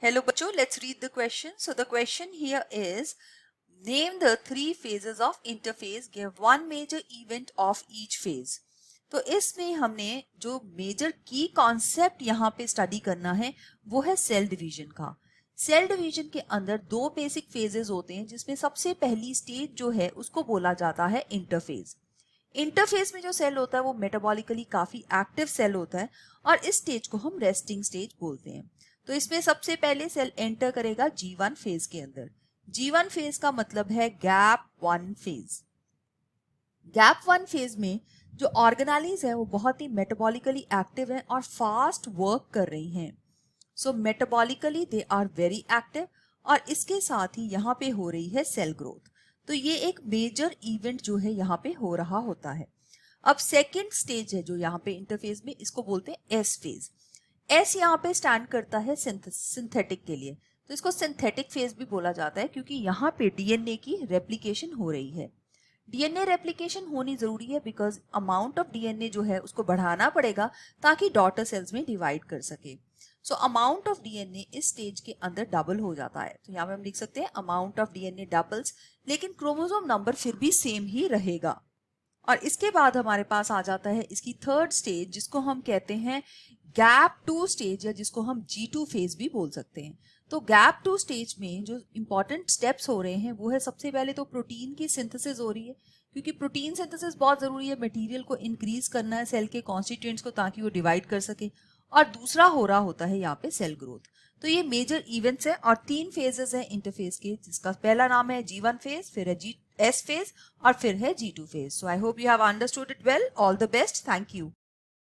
Hello बच्चों, let's read the question. So the question here is, name the three phases of interphase, give one major event of each phase. तो इसमें हमने जो major की concept यहाँ पे study करना है वो है सेल डिवीजन का। सेल डिवीजन के अंदर दो बेसिक फेजेस होते हैं जिसमें सबसे पहली स्टेज जो है उसको बोला जाता है इंटरफेज। इंटरफेज में जो सेल होता है वो मेटाबॉलिकली काफी एक्टिव सेल होता है और इस स्टेज को हम रेस्टिंग स्टेज बोलते हैं। तो इसमें सबसे पहले सेल एंटर करेगा G1 फेज के अंदर। G1 फेज का मतलब है गैप 1 फेज। गैप 1 फेज में जो ऑर्गेनाइज है वो बहुत ही मेटाबॉलिकली एक्टिव है और फास्ट वर्क कर रही हैं। So metabolically they are very active और इसके साथ ही यहाँ पे हो रही है सेल ग्रोथ। तो ये एक मेजर इवेंट जो है यहाँ पे हो रहा होता है। अब सेकेंड स्टेज है जो यहाँ पे इंटरफेज में, इसको बोलते हैं एस फेज। एस यहाँ पे स्टैंड करता है सिंथेटिक के लिए, तो इसको सिंथेटिक फेज भी बोला जाता है क्योंकि यहाँ पे डीएनए की रेप्लिकेशन हो रही है। डीएनए रेप्लिकेशन होनी जरूरी है बिकॉज अमाउंट ऑफ डीएनए जो है उसको बढ़ाना पड़ेगा ताकि डॉटर सेल्स में डिवाइड कर सके। सो अमाउंट ऑफ डीएनए इस स्टेज के अंदर डबल हो जाता है। तो यहाँ पे हम लिख सकते हैं अमाउंट ऑफ डीएनए डबल्स, लेकिन क्रोमोसोम नंबर फिर भी सेम ही रहेगा। और इसके बाद हमारे पास आ जाता है इसकी थर्ड स्टेज जिसको हम कहते हैं गैप 2 स्टेज, या जिसको हम G2 फेज भी बोल सकते हैं। तो गैप 2 स्टेज में जो इंपॉर्टेंट स्टेप्स हो रहे हैं वो है, सबसे पहले तो प्रोटीन की सिंथेसिस हो रही है क्योंकि प्रोटीन सिंथेसिस बहुत जरूरी है, मटेरियल को इंक्रीज करना है सेल के कॉन्स्टिट्यूएंट्स को ताकि वो डिवाइड कर सके। और दूसरा हो रहा होता है यहाँ पे सेल ग्रोथ। तो ये मेजर इवेंट्स है और 3 फेजेस है इंटरफेज के, जिसका पहला नाम है G1 फेज, फिर है एस फेज और फिर है G2 phase. So I hope you have understood it well. All the best, thank you.